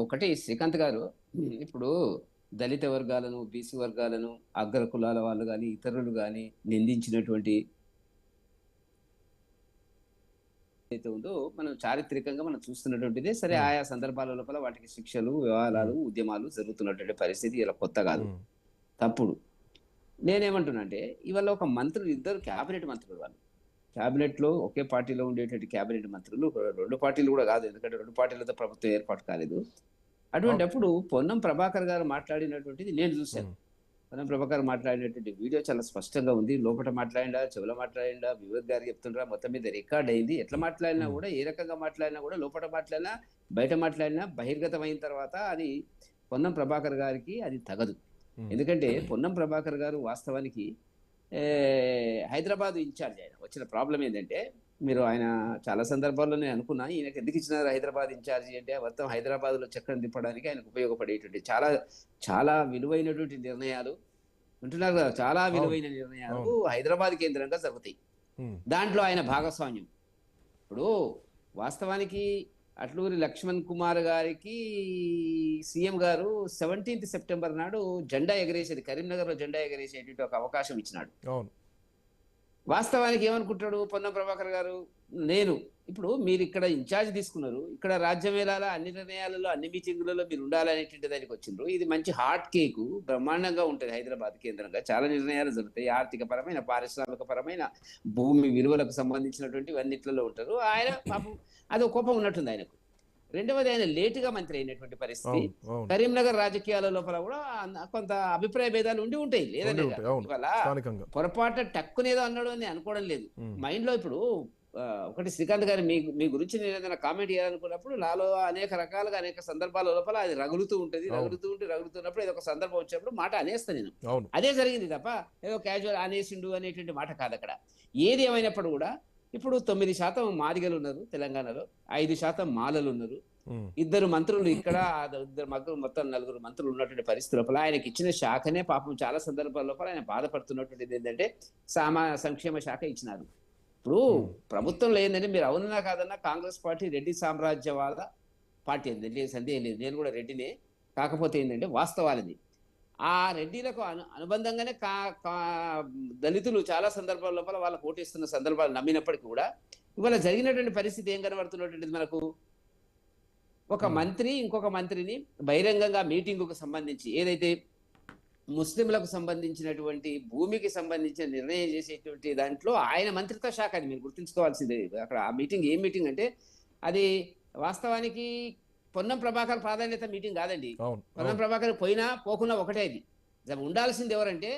ఒకటి శ్రీకాంత్ గారు, ఇప్పుడు దళిత వర్గాలను, బీసీ వర్గాలను, అగ్ర కులాల వాళ్ళు కానీ ఇతరులు కానీ నిందించినటువంటి ఏదైతే ఉందో మనం చారిత్రకంగా మనం చూస్తున్నటువంటిదే. సరే, హ్మ్. ఆయా సందర్భాల లోపల వాటికి శిక్షలు, వ్యవహారాలు, హ్మ్. ఉద్యమాలు జరుగుతున్నటువంటి పరిస్థితి ఇలా కొత్త కాదు, హ్మ్. తప్పుడు. నేనేమంటున్నా అంటే, ఇవాళ ఒక మంత్రులు, ఇద్దరు క్యాబినెట్ మంత్రులు వాళ్ళు. క్యాబినెట్ లో ఒకే పార్టీలో ఉండేటువంటి క్యాబినెట్ మంత్రులు రెండు పార్టీలు కూడా కాదు, ఎందుకంటే రెండు పార్టీలతో ప్రభుత్వం ఏర్పాటు కాలేదు. అవును. అటువంటప్పుడు పొన్నం ప్రభాకర్ గారు మాట్లాడినటువంటిది నేను చూశాను. హ్మ్. పొన్నం ప్రభాకర్ మాట్లాడినటువంటి వీడియో చాలా స్పష్టంగా ఉంది. లోపట మాట్లాడిండా, చెవుల మాట్లాడిండా, వివేక్ గారు చెప్తుండ్రా, మొత్తం మీద రికార్డ్ అయింది. ఎట్లా మాట్లాడినా హ్మ్. కూడా, ఏ రకంగా మాట్లాడినా కూడా, లోపట మాట్లాడినా, బయట మాట్లాడినా, బహిర్గతం అయిన తర్వాత అది పొన్నం ప్రభాకర్ గారికి అది తగదు. హ్మ్. ఎందుకంటే పొన్నం ప్రభాకర్ గారు వాస్తవానికి ఏ, హైదరాబాద్ ఇన్ఛార్జ్. ఆయన వచ్చిన ప్రాబ్లం ఏంటంటే, మీరు ఆయన చాలా సందర్భాల్లో నేను అనుకున్నా, ఈయనకి ఎందుకు ఇచ్చినారు హైదరాబాద్ ఇన్ఛార్జి అంటే, మొత్తం హైదరాబాద్ లో చక్రం తిప్పడానికి ఆయనకు ఉపయోగపడేటువంటి చాలా చాలా విలువైనటువంటి నిర్ణయాలు ఉంటున్నారు కదా, చాలా అవును. విలువైన నిర్ణయాలు అవును. హైదరాబాద్ కేంద్రంగా జరుగుతాయి. హ్మ్. దాంట్లో ఆయన భాగస్వామ్యం. ఇప్పుడు వాస్తవానికి అట్లూరి లక్ష్మణ్ కుమార్ గారికి సీఎం గారు 17th సెప్టెంబర్ నాడు జెండా ఎగరేసేది, కరీంనగర్ లో జెండా ఎగరేసేటువంటి ఒక అవకాశం ఇచ్చినాడు. అవును. వాస్తవానికి ఏమనుకుంటాడు పొన్నం ప్రభాకర్ గారు, నేను ఇప్పుడు మీరు ఇక్కడ ఇన్ఛార్జ్ తీసుకున్నారు, ఇక్కడ రాజ్యం ఏలాలా, అన్ని నిర్ణయాలలో, అన్ని మీటింగులలో మీరు ఉండాలనేటువంటి దానికి వచ్చిండ్రు. ఇది మంచి హాట్ కేకు, బ్రహ్మాండంగా ఉంటుంది. హైదరాబాద్ కేంద్రంగా చాలా నిర్ణయాలు జరుగుతాయి, ఆర్థిక పరమైన, పారిశ్రామిక పరమైన, భూమి విలువలకు సంబంధించినటువంటి అన్నిట్లలో ఉంటారు. ఆయన పాపం అదో కోపం ఉన్నట్టుంది ఆయనకు. రెండవది, ఆయన లేటుగా మంత్రి అయినటువంటి పరిస్థితి. అవును. అవును. కరీంనగర్ రాజకీయాల లోపల కూడా కొంత అభిప్రాయ భేదాలు ఉండి ఉంటాయి, ఉండి లేదనే ఉంటాయి. కాదు. అవును. ఇవాళ స్థానికంగా. పొరపాటు టక్కునేదో అన్నాడు అని అనుకోవడం లేదు. హ్మ్. మైండ్ లో ఇప్పుడు ఒకటి శ్రీకాంత్ గారు, మీ మీ గురించి నేను ఏదైనా కామెంట్ చేయాలనుకున్నప్పుడు నాలో అనేక రకాలుగా, అనేక సందర్భాల లోపల అది రగులుతూ ఉంటుంది. అవును. రగులుతున్నప్పుడు ఏదో ఒక సందర్భం వచ్చినప్పుడు మాట అనేస్తా నేను. అవును. అదే జరిగింది తప్ప ఏదో క్యాజువల్ అనేసిండు అనేటువంటి మాట కాదు అక్కడ. ఏది ఏమైనప్పుడు కూడా, ఇప్పుడు 9% మాదిగలు ఉన్నారు తెలంగాణలో, 5% మాలలు ఉన్నారు, హ్మ్. ఇద్దరు మంత్రులు ఇక్కడ, ఇద్దరు మంత్రులు, మొత్తం నలుగురు మంత్రులు ఉన్నటువంటి పరిస్థితి లోపల ఆయనకి ఇచ్చిన శాఖనే పాపం చాలా సందర్భాల లోపల ఆయన బాధపడుతున్నటువంటిది ఏంటంటే, సంక్షేమ శాఖ ఇచ్చినారు. ఇప్పుడు హ్మ్. ప్రభుత్వంలో ఏంటంటే, మీరు అవునన్నా కాదన్నా కాంగ్రెస్ పార్టీ రెడ్డి సామ్రాజ్యవాద పార్టీ అండి, లేదు సందేహం లేదు. నేను కూడా రెడ్డినే. కాకపోతే ఏంటంటే వాస్తవాలది, ఆ రెడ్డిలకు అనుబంధంగానే దళితులు చాలా సందర్భాల లోపల వాళ్ళకు ఓటేస్తున్న సందర్భాలు నమ్మినప్పటికీ కూడా, ఇవాళ జరిగినటువంటి పరిస్థితి ఏం కనబడుతున్నటువంటిది మనకు, ఒక హ్మ్. మంత్రి ఇంకొక మంత్రిని బహిరంగంగా మీటింగుకు సంబంధించి, ఏదైతే ముస్లింలకు సంబంధించినటువంటి భూమికి సంబంధించిన నిర్ణయం చేసేటువంటి దాంట్లో ఆయన మంత్రిత్వ శాఖ, అది మీరు గుర్తుంచుకోవాల్సిందే. అక్కడ ఆ మీటింగ్ ఏం మీటింగ్ అంటే, అది వాస్తవానికి పొన్నం ప్రభాకర్ ప్రాధాన్యత మీటింగ్ కాదండి. అవును. పొన్నం అవును. ప్రభాకర్ పోయినా పోకున్నా ఒకటే అది. ఉండాల్సింది ఎవరంటే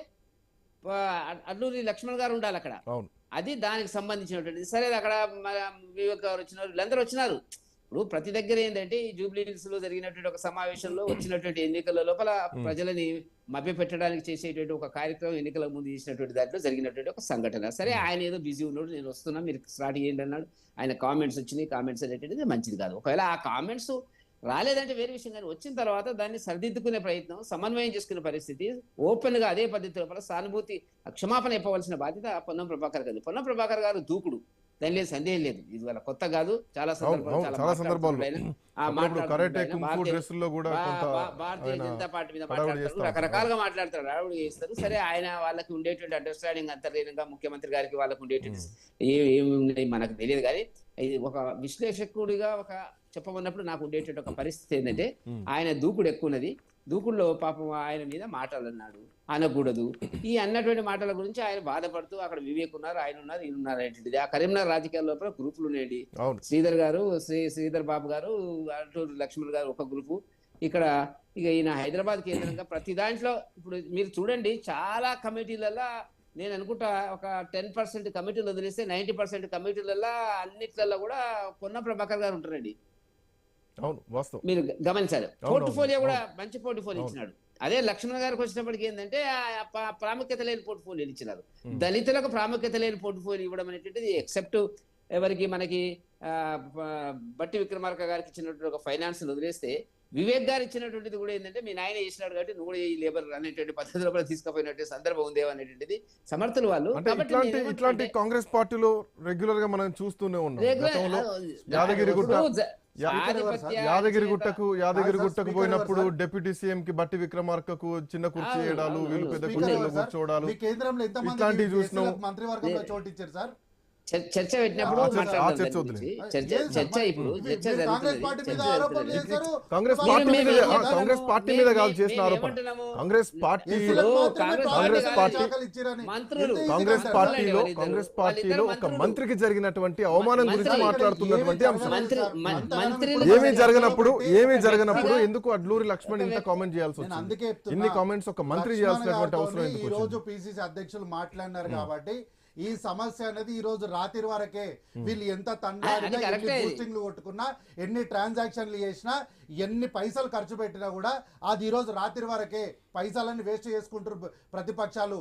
అల్లూరి లక్ష్మణ్ గారు ఉండాలి అక్కడ. అవును. అది దానికి సంబంధించినటువంటిది. సరే, అక్కడ వివేక్ గారు వచ్చినారు, వీళ్ళందరూ వచ్చినారు. ఇప్పుడు ప్రతి దగ్గర ఏంటంటే, ఈ జూబ్లీ హిల్స్ లో జరిగినటువంటి ఒక సమావేశంలో వచ్చినటువంటి ఎన్నికల లోపల హ్మ్. ప్రజలని మభ్య పెట్టడానికి చేసేటువంటి ఒక కార్యక్రమం, ఎన్నికల ముందు చేసినటువంటి దాంట్లో జరిగినటువంటి ఒక సంఘటన. సరే, హ్మ్. ఆయన ఏదో బిజీ ఉన్నాడు, నేను వస్తున్నా, మీరు స్టార్ట్ చేయండి అన్నాడు. ఆయన కామెంట్స్ వచ్చినాయి. కామెంట్స్ అనేటువంటిది మంచిది కాదు. ఒకవేళ ఆ కామెంట్స్ రాలేదంటే వేరే విషయం, కానీ వచ్చిన తర్వాత దాన్ని సరిదిద్దుకునే ప్రయత్నం, సమన్వయం చేసుకునే పరిస్థితి, ఓపెన్ గా అదే పద్ధతి లోపల సానుభూతి, క్షమాపణ ఇవ్వవలసిన బాధ్యత పొన్నం ప్రభాకర్ గారు. పొన్నం ప్రభాకర్ గారు దూకుడు, దాని లేదు సందేహం లేదు. ఇది వాళ్ళ కొత్త కాదు, చాలా అవును. సందర్భాలు అవును. చాలా చాలా సందర్భాల్లో మాట్లాడుతున్నాడు ఆయన. అప్పుడప్పుడు మాట్లాడుతున్నాడు కరాటే, ఆయన కుంఫు డ్రెస్సుల్లో గూడా కొంత భారతీయ ఆయన జనతా పార్టీ మీద హడావిడి మాట్లాడతారు, చేస్తా ఉంటారు. అవును. రకరకాలుగా మాట్లాడతారు, అడవుడు చేస్తారు. సరే, ఆయన వాళ్ళకి ఉండేటువంటి అండర్స్టాండింగ్ అంతర్లీనంగా ముఖ్యమంత్రి గారికి వాళ్ళకు ఉండేటువంటి హ్మ్. ఏమి ఉన్నాయి మనకు తెలియదు, కానీ ఇది ఒక విశ్లేషకుడిగా ఒక చెప్పమన్నప్పుడు నాకు ఉండేటువంటి ఒక పరిస్థితి ఏంటంటే, హ్మ్. ఆయన దూకుడు ఎక్కువ ఉన్నది. దూకుడులో పాపం ఆయన మీద మాటలు అన్నాడు, అనకూడదు. ఈ అన్నటువంటి మాటల గురించి ఆయన బాధపడుతూ, అక్కడ వివేక్ ఉన్నారు, ఆయన ఉన్నారు, ఈయన ఉన్నారు అనేటువంటిది. ఆ కరీంనగర్ రాజకీయాల లోపల గ్రూపులు ఉన్నాయండి. అవును. శ్రీధర్ గారు, శ్రీధర్ బాబు గారు, అటూరు లక్ష్మణ్ గారు ఒక గ్రూపు. ఇక్కడ ఇక ఈయన హైదరాబాద్ కేంద్రంగా ప్రతి దాంట్లో, ఇప్పుడు మీరు చూడండి, చాలా కమిటీలలో, నేను అనుకుంటా ఒక 10% కమిటీలు వదిలేస్తే 90% కమిటీలలో అన్నిట్లలో కూడా పొన్న ప్రభాకర్ గారు ఉంటారండి. అవును. వాస్తవం. మీరు గమనించాలి, అవునవును. పోర్ట్ఫోలియో కూడా అవును. మంచి పోర్ట్ఫోలియో అవును. ఇచ్చినాడు. అదే లక్ష్మణ్ గారికి వచ్చినప్పటికి ఏంటంటే, ప్రాముఖ్యత లేని పోర్ట్ఫోలియోలు ఇచ్చినారు. హ్మ్. దళితులకు ప్రాముఖ్యత లేని పోర్ట్ఫోలియో ఇవ్వడం అనేటువంటిది, ఎక్సెప్ట్ ఎవరికి, మనకి ఆ, బట్టి విక్రమార్క గారికి ఇచ్చినటువంటి ఒక ఫైనాన్స్ వదిలేస్తే, వివేక్ గారు ఇచ్చినటువంటిది కూడా ఏంటంటే, మీ నాయన చేసినాడు కాబట్టి నువ్వు కూడా ఈ లేబర్ అనేటువంటి పద్ధతిలో కూడా తీసుకుపోయినట్టు సందర్భం ఉందేమో అనేటువంటిది సమర్థులు వాళ్ళు. అంటే కాబట్టి ఇట్లాంటి నేనేమంటున్నా ఇట్లాంటి అంటే, కాంగ్రెస్ పార్టీలో రెగ్యులర్ గా మనం చూస్తూనే ఉన్నాం. రెగ్యులర్ గతంలో యాదగిరిగుట్ట ఇప్పుడు యాదగిరిగుట్టకు పోయినప్పుడు డిప్యూటీ సీఎం కి బట్టి విక్రమార్కకు చిన్న కుర్చీ వేయడాలు, వీళ్ళు పెద్ద కుర్చీలో కూర్చోవడాలు, మీ కేంద్రంలో ఎంతమంది ఇట్లాంటివి చూసినాం. మంత్రివర్గంలో చోటు ఇచ్చారు సార్? చర్చ పెట్టినప్పుడు చర్చ వద్దులే. చర్చ ఇప్పుడు చర్చ కాంగ్రెస్ పార్టీ మీద ఆరోపణలు చేశారు. కాంగ్రెస్ పార్టీ మీద కాదు చేసిన ఆరోపణ. కాంగ్రెస్ పార్టీలో ఒక మంత్రికి జరిగినటువంటి అవమానం గురించి మాట్లాడుతున్నటువంటి అంశం. ఏమీ జరగనప్పుడు ఎందుకు అడ్లూరి లక్ష్మణ్ ఇంత కామెంట్ చేయాల్సి వచ్చింది? అందుకే ఇన్ని కామెంట్స్ ఒక మంత్రి చేయాల్సినటువంటి అవసరం ఎందుకు ఈ రోజు వచ్చింది? పిసిసి అధ్యక్షులు మాట్లాడినారు కాబట్టి ఈ సమస్య అనేది ఈ రోజు రాత్రి వరకే. వీళ్ళు ఎంత తండాడినా, ఎన్ని బూస్టింగ్లు కొట్టుకున్నా, ఎన్ని ట్రాన్సాక్షన్లు చేసినా, ఎన్ని పైసలు ఖర్చు పెట్టినా కూడా అది ఈ రోజు రాత్రి వరకే. పైసలన్నీ వేస్ట్ చేసుకుంటారు ప్రతిపక్షాలు.